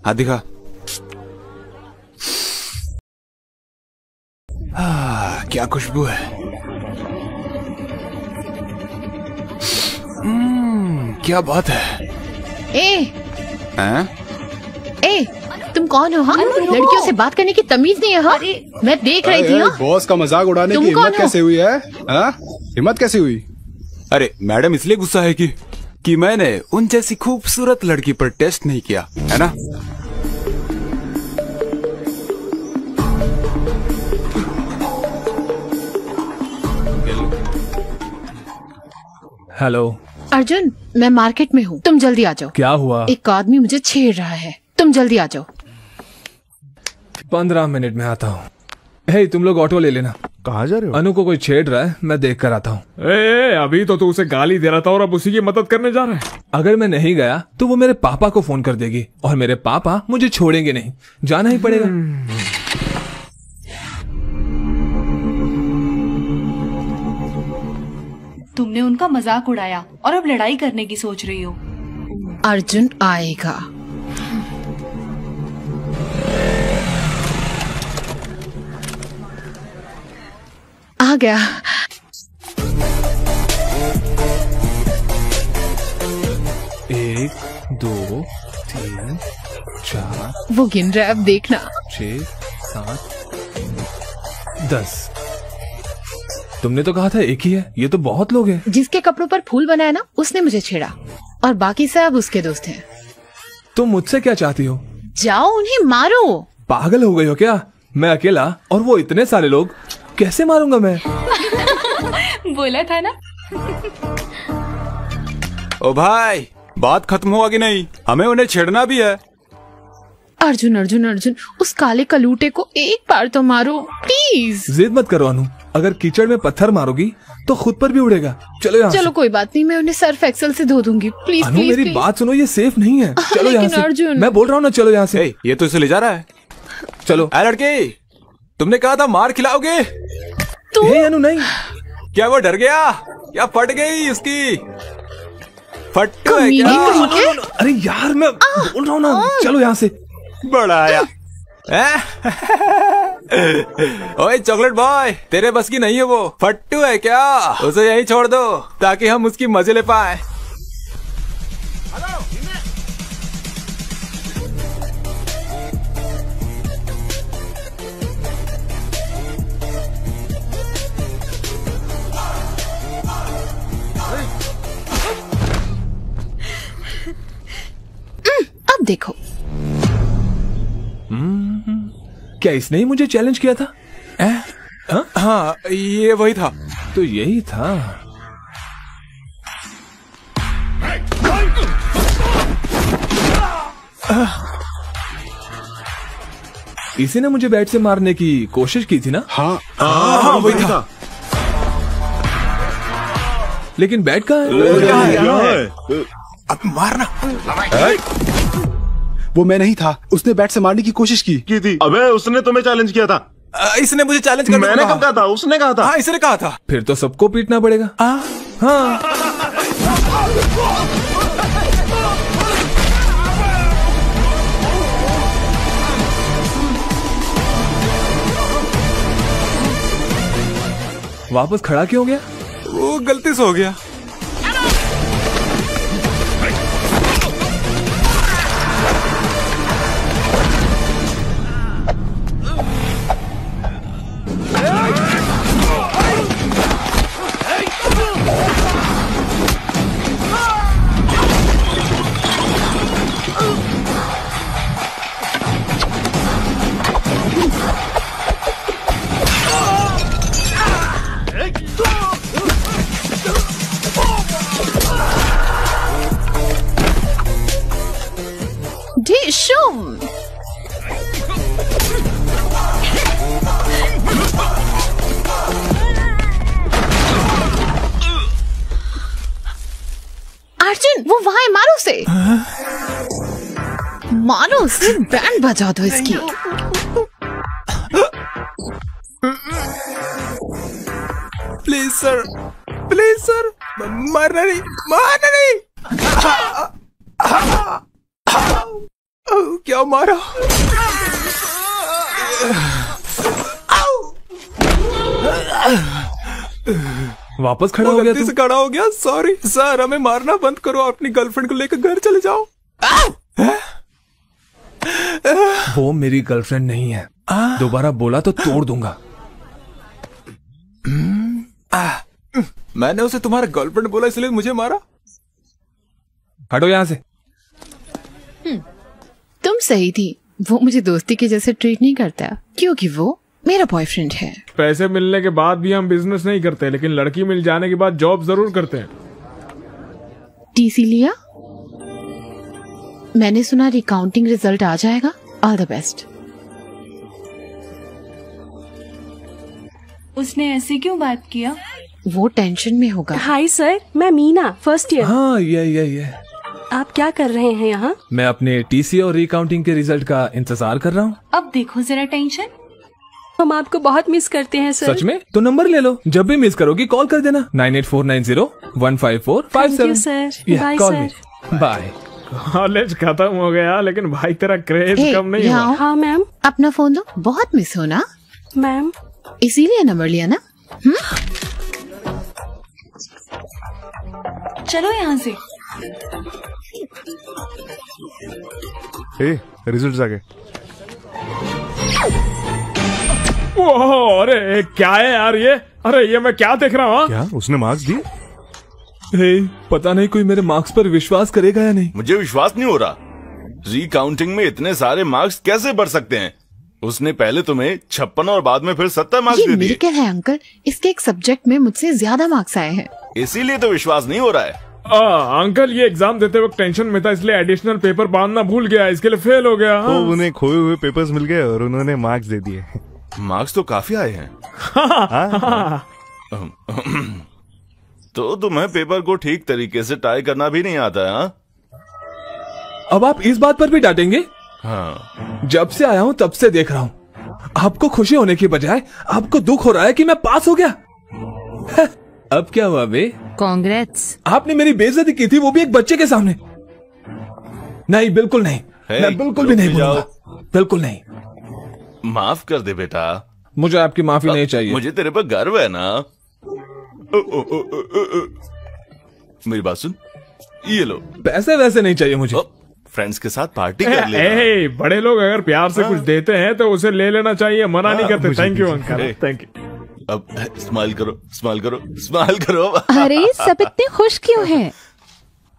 हाथ दिखा। क्या खुशबू है। क्या बात है। ए, तुम कौन हो? हाँ, लड़कियों से बात करने की तमीज नहीं है। हाँ, मैं देख रही थी। बॉस का मजाक उड़ाने की हिम्मत कैसे हुई है? हिम्मत कैसे हुई? अरे मैडम इसलिए गुस्सा है कि मैंने उन जैसी खूबसूरत लड़की पर टेस्ट नहीं किया है ना। हेलो अर्जुन, मैं मार्केट में हूँ, तुम जल्दी आ जाओ। क्या हुआ? एक आदमी मुझे छेड़ रहा है, तुम जल्दी आ जाओ। 15 मिनट में आता हूँ। हे, तुम लोग ऑटो ले लेना। कहाँ जा रहे हो? अनु को कोई छेड़ रहा है, मैं देख कर आता हूँ। अभी तो तू उसे गाली दे रहा था और अब उसी की मदद करने जा रहा है। अगर मैं नहीं गया तो वो मेरे पापा को फोन कर देगी और मेरे पापा मुझे छोड़ेंगे नहीं, जाना ही पड़ेगा। तुमने उनका मजाक उड़ाया और अब लड़ाई करने की सोच रही हो। अर्जुन आएगा। आ गया। एक, 2, 3, 4, वो गिन रहा है, अब देखना। 6, 7, 10। तुमने तो कहा था एक ही है, ये तो बहुत लोग हैं। जिसके कपड़ों पर फूल बनाया ना, उसने मुझे छेड़ा और बाकी सब उसके दोस्त हैं। तुम मुझसे क्या चाहती हो? जाओ उन्हें मारो। पागल हो गई हो क्या? मैं अकेला और वो इतने सारे लोग, कैसे मारूंगा मैं? बोला था ना। ओ भाई, बात खत्म हुआ कि नहीं? हमें उन्हें छेड़ना भी है। अर्जुन अर्जुन अर्जुन, उस काले कलूटे को एक बार तो मारो प्लीज। जिद मत करो अनु, अगर कीचड़ में पत्थर मारोगी तो खुद पर भी उड़ेगा। चलो यहाँ चलो कोई बात नहीं, मैं उन्हें सर्फ एक्सेल से धो दूंगी। प्लीज अनु, प्लीज मेरी प्लीज। बात सुनो, ये सेफ नहीं है। चलो यहाँ से। अर्जुन, मैं बोल रहा हूँ ना, चलो यहाँ से। ये तो इसे ले जा रहा है। चलो। लड़के, तुमने कहा था मार खिलाओगे। अनु नहीं। क्या वो डर गया? क्या फट गई उसकी? फट्टू है क्या? अरे यार, मैं बोल रहा हूँ ना, चलो यहाँ से। बड़ा आया। ओए चॉकलेट बॉय, तेरे बस की नहीं है वो। फट्टू है क्या? उसे यहीं छोड़ दो ताकि हम उसकी मजे ले पाए। अब देखो। क्या इसने ही मुझे चैलेंज किया था? हाँ, ये वही था। तो यही था। इसी ने मुझे बैट से मारने की कोशिश की थी ना? हाँ, वही था। लेकिन बैट कहाँ है? अब मारना। वो मैं नहीं था, उसने बैट से मारने की कोशिश की थी। अबे उसने तुम्हें चैलेंज किया था। इसने मुझे चैलेंज करने मैंने कब कहा था? उसने कहा था। हाँ, इसने कहा था। फिर तो सबको पीटना पड़ेगा। हाँ। वापस खड़ा क्यों हो गया? वो गलती से हो गया। Dishum. अर्जुन, वो वहाँ है, मारो उसे। मारो उसे, बैंड बजा दो इसकी। प्लीज सर, प्लीज सर, मारना नहीं, मारना नहीं। क्या मारा? वापस खड़ा हो गया गलती तू? से खड़ा हो गया, सॉरी सर। हमें मारना बंद करो, अपनी गर्लफ्रेंड को लेकर घर चले जाओ। वो मेरी गर्लफ्रेंड नहीं है, दोबारा बोला तो तोड़ दूंगा। मैंने उसे तुम्हारा गर्लफ्रेंड बोला इसलिए मुझे मारा? हटो यहाँ से। तुम सही थी, वो मुझे दोस्ती के जैसे ट्रीट नहीं करता क्योंकि वो मेरा बॉयफ्रेंड है। पैसे मिलने के बाद भी हम बिजनेस नहीं करते, लेकिन लड़की मिल जाने के बाद जॉब जरूर करते हैं। टीसी लिया? मैंने सुना रिकाउंटिंग रिजल्ट आ जाएगा। All the best. उसने ऐसे क्यों बात किया? वो टेंशन में होगा। हाय सर, मैं मीना, फर्स्ट ईयर। हाँ ये आप क्या कर रहे हैं यहाँ? मैं अपने टीसी और रिकाउंटिंग के रिजल्ट का इंतजार कर रहा हूँ। अब देखो जरा टेंशन। हम आपको बहुत मिस करते हैं सर। सच में? तो नंबर ले लो, जब भी मिस करोगी कॉल कर देना। 9849015457। Thank you, sir. Bye, sir. Bye. College खत्म हो गया, लेकिन भाई तेरा क्रेज कम नहीं हुआ। हाँ मैम। अपना फोन दो, बहुत मिस हो ना मैम। इसीलिए नंबर लिया ना। चलो यहाँ से। रिजल्ट आ गए। ओह, अरे क्या है यार ये? अरे ये मैं क्या देख रहा हूँ? क्या उसने मार्क्स दिए? पता नहीं कोई मेरे मार्क्स पर विश्वास करेगा या नहीं। मुझे विश्वास नहीं हो रहा। रिकाउंटिंग में इतने सारे मार्क्स कैसे बढ़ सकते हैं? उसने पहले तुम्हें 56 और बाद में फिर 70 मार्क्स ये दे दिए। मिलकर है अंकल, इसके एक सब्जेक्ट में मुझसे ज्यादा मार्क्स आए हैं। इसीलिए तो विश्वास नहीं हो रहा है। अंकल ये एग्जाम देते वक्त टेंशन में था, इसलिए एडिशनल पेपर बांधना भूल गया, इसके लिए फेल हो गया। तो उन्हें खोए हुए पेपर्स मिल गए और उन्होंने मार्क्स दे दिए। मार्क्स तो काफी आए हैं। तो तुम्हें पेपर को ठीक तरीके से टाई करना भी नहीं आता है? हाँ? अब आप इस बात पर भी डांटेंगे? हाँ। जब से आया हूँ तब से देख रहा हूँ, आपको खुशी होने की बजाय आपको दुख हो रहा है कि मैं पास हो गया। अब क्या हुआ बे? कांग्रेट्स। आपने मेरी बेइज्जती की थी, वो भी एक बच्चे के सामने। नहीं, बिल्कुल नहीं। मैं बिल्कुल भी नहीं बोलूंगा, बिल्कुल नहीं। माफ कर दे बेटा। मुझे आपकी माफी नहीं चाहिए। मुझे तेरे पर गर्व है ना। मेरी बात सुन, ये लो। पैसे वैसे नहीं चाहिए मुझे। फ्रेंड्स के साथ पार्टी कर लेना। बड़े लोग अगर प्यार से कुछ देते हैं तो उसे ले लेना चाहिए, मना नहीं करते। Thank you uncle, thank you. अब स्माइल करो, स्माइल करो, स्माइल करो। अरे सब इतने खुश क्यों हैं?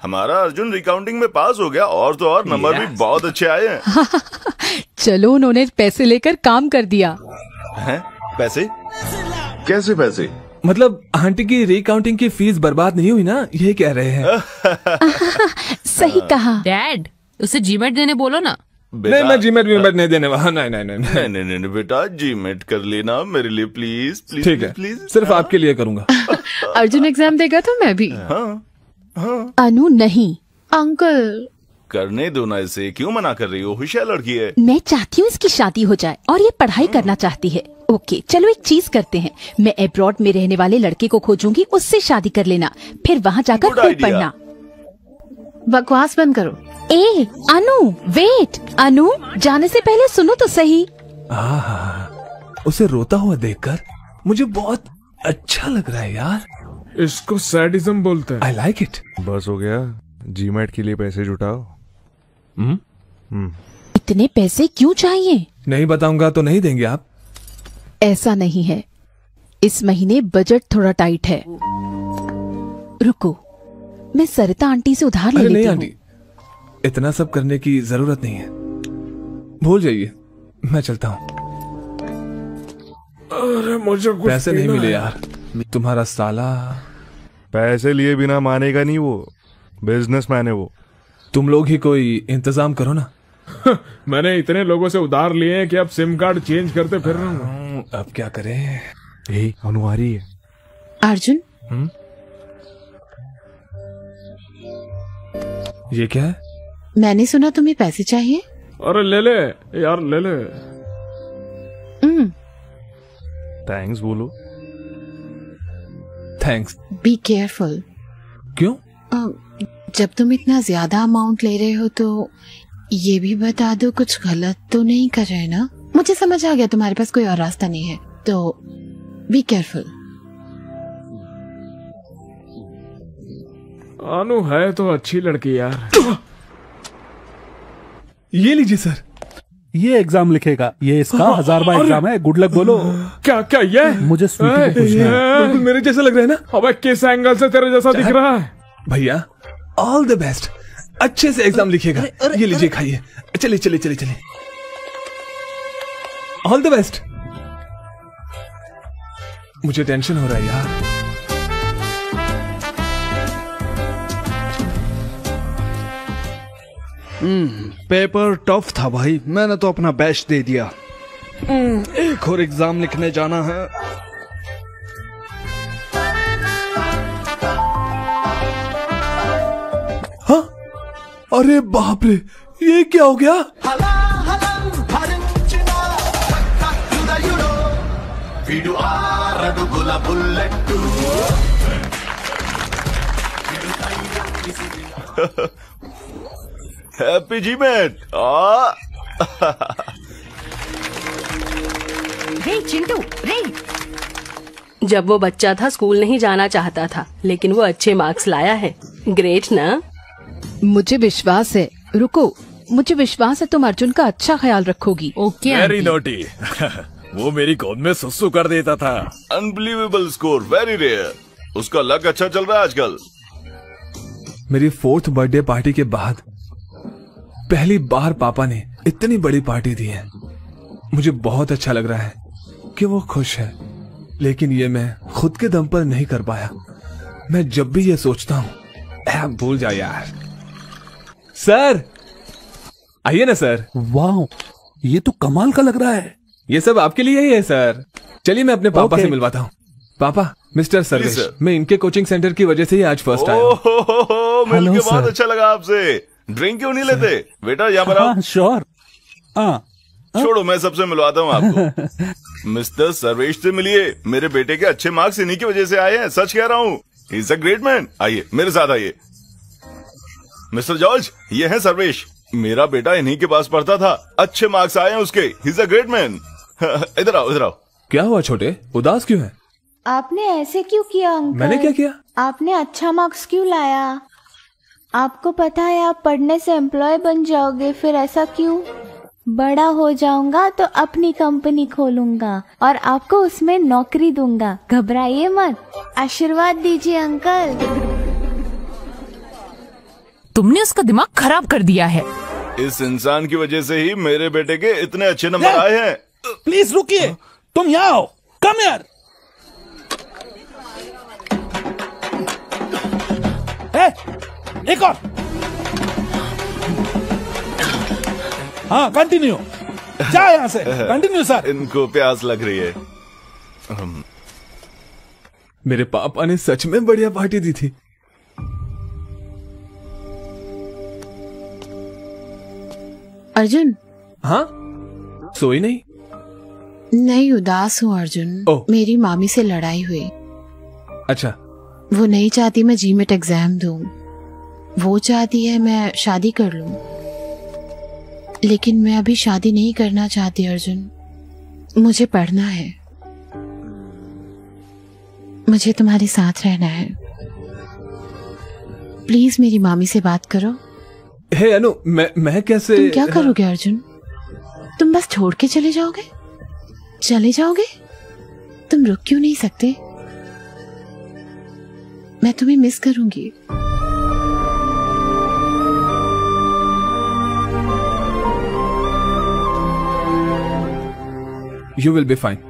हमारा अर्जुन रिकाउंटिंग में पास हो गया, और तो और नंबर भी बहुत अच्छे आए हैं। चलो उन्होंने पैसे लेकर काम कर दिया। हैं? पैसे? कैसे पैसे? मतलब आंटी की रिकाउंटिंग की फीस बर्बाद नहीं हुई ना, ये कह रहे हैं। सही कहा। डैड, उसे जीमेट देने बोलो ना। नहीं, मैं जीमेट नहीं देने वाला। नहीं नहीं बेटा, जीमेट कर लेना मेरे लिए प्लीज प्लीज। ठीक है, प्लीज, सिर्फ आपके लिए करूंगा। अर्जुन एग्जाम देगा तो मैं भी। अनु नहीं। अंकल करने दो ना इसे, क्यों मना कर रही हो? होशियार लड़की है। मैं चाहती हूँ इसकी शादी हो जाए और ये पढ़ाई करना चाहती है। ओके चलो एक चीज करते हैं, मैं अब्रॉड में रहने वाले लड़के को खोजूंगी, उससे शादी कर लेना, फिर वहाँ जाकर खूब पढ़ना। बकवास बंद करो। ए अनु वेट, अनु जाने से पहले सुनो तो सही। उसे रोता हुआ देखकर मुझे बहुत अच्छा लग रहा है यार। इसको सैडिज्म बोलते हैं। I like it. बस हो गया, जीमेट के लिए पैसे जुटाओ। इतने पैसे क्यों चाहिए? नहीं बताऊंगा तो नहीं देंगे आप? ऐसा नहीं है, इस महीने बजट थोड़ा टाइट है। रुको, मैं सरिता आंटी से उधार ले लेती हूँ। आंटी, इतना सब करने की जरूरत नहीं है, भूल जाइए, मैं चलता हूँ। अरे मुझे कुछ पैसे नहीं मिले यार, तुम्हारा साला पैसे लिए बिना मानेगा नहीं, वो बिजनेसमैन है वो। तुम लोग ही कोई इंतजाम करो ना। मैंने इतने लोगों से उधार लिए हैं कि अब सिम कार्ड चेंज करते फिर रहा हूँ। अब क्या करें? अनु आ रही है। अर्जुन, ये क्या है? मैंने सुना तुम्हें पैसे चाहिए। अरे ले ले यार, ले ले। थैंक्स बोलो। थैंक्स। Be careful. क्यों? जब तुम इतना ज्यादा अमाउंट ले रहे हो तो ये भी बता दो कुछ गलत तो नहीं कर रहे ना? मुझे समझ आ गया तुम्हारे पास कोई और रास्ता नहीं है, तो बी केयरफुल। अनु है तो अच्छी लड़की यार। ये लीजिए सर, ये एग्जाम लिखेगा, ये इसका 1000वां एग्जाम है। गुड लक बोलो। क्या क्या ये? मुझे स्वीटी को पूछना है। बिल्कुल मेरे जैसा लग रहा है ना? अबे किस एंगल से तेरे जैसा दिख रहा है? भैया ऑल द बेस्ट, अच्छे से एग्जाम लिखेगा। ये लीजिए खाइए। चलिए चलिए चलिए चलिए, ऑल द बेस्ट। मुझे टेंशन हो रहा है यार। पेपर टफ था भाई, मैंने तो अपना बेस्ट दे दिया। एक और एग्जाम लिखने जाना है। हाँ? अरे बाप रे, ये क्या हो गया? हैप्पी जी मेट। रे चिंटू रे। जब वो बच्चा था स्कूल नहीं जाना चाहता था, लेकिन वो अच्छे मार्क्स लाया है। ग्रेट ना? मुझे विश्वास है। रुको, मुझे विश्वास है तुम अर्जुन का अच्छा ख्याल रखोगी। Okay very naughty. वो मेरी गोद में सुसु कर देता था। Unbelievable score, very rare. उसका लक अच्छा चल रहा है आजकल। मेरी 4th बर्थडे पार्टी के बाद पहली बार पापा ने इतनी बड़ी पार्टी दी है। मुझे बहुत अच्छा लग रहा है कि वो खुश है, लेकिन ये मैं खुद के दम पर नहीं कर पाया। मैं जब भी ये सोचता हूँ, भूल जा यार। सर आइए ना सर। वाह, ये तो कमाल का लग रहा है। ये सब आपके लिए ही है सर। चलिए मैं अपने पापा से मिलवाता हूँ। पापा, मिस्टर सर्वेश, मैं इनके कोचिंग सेंटर की वजह से ही आज फर्स्ट आया हूँ। मिलके बहुत अच्छा लगा आपसे। ड्रिंक क्यों नहीं लेते बेटा? यहाँ पर आओ। श्योर। छोड़ो, मैं सबसे मिलवाता हूँ आपको। मिस्टर सर्वेश से मिलिए। मेरे बेटे के अच्छे मार्क्स इन्हीं की वजह से आए हैं, सच कह रहा हूँ। He is a great man. आइए मेरे साथ आइए। मिस्टर जॉर्ज, ये है सर्वेश। मेरा बेटा इन्हीं के पास पढ़ता था, अच्छे मार्क्स आए हैं उसके। He is a great man. इधर आओ, इधर आओ। क्या हुआ छोटे, उदास क्यों है? आपने ऐसे क्यों किया अंकल? मैंने क्या किया? आपने अच्छा मार्क्स क्यों लाया? आपको पता है आप पढ़ने से एम्प्लॉय बन जाओगे, फिर ऐसा क्यों? बड़ा हो जाऊंगा तो अपनी कंपनी खोलूंगा और आपको उसमें नौकरी दूंगा। घबराइए मत, आशीर्वाद दीजिए अंकल। तुमने उसका दिमाग खराब कर दिया है। इस इंसान की वजह से ही मेरे बेटे के इतने अच्छे नंबर आए हैं। प्लीज रुकिए, तुम यहाँ आओ। कम यार। एक और। हाँ कंटिन्यू। जा यहाँ से। Continue sir. इनको प्यास लग रही है। मेरे पापा ने सच में बढ़िया पार्टी दी थी। अर्जुन। हाँ? सोई नहीं? नहीं, उदास हूँ अर्जुन। मेरी मामी से लड़ाई हुई। अच्छा। वो नहीं चाहती मैं जीमेट एग्जाम दूं, वो चाहती है मैं शादी कर लूं। लेकिन मैं अभी शादी नहीं करना चाहती अर्जुन, मुझे पढ़ना है। मुझे तुम्हारे साथ रहना है। प्लीज मेरी मामी से बात करो। हे अनु, मैं कैसे? तुम क्या करोगे अर्जुन? तुम बस छोड़ के चले जाओगे? चले जाओगे? तुम रुक क्यों नहीं सकते? मैं तुम्हें मिस करूंगी। You will be fine.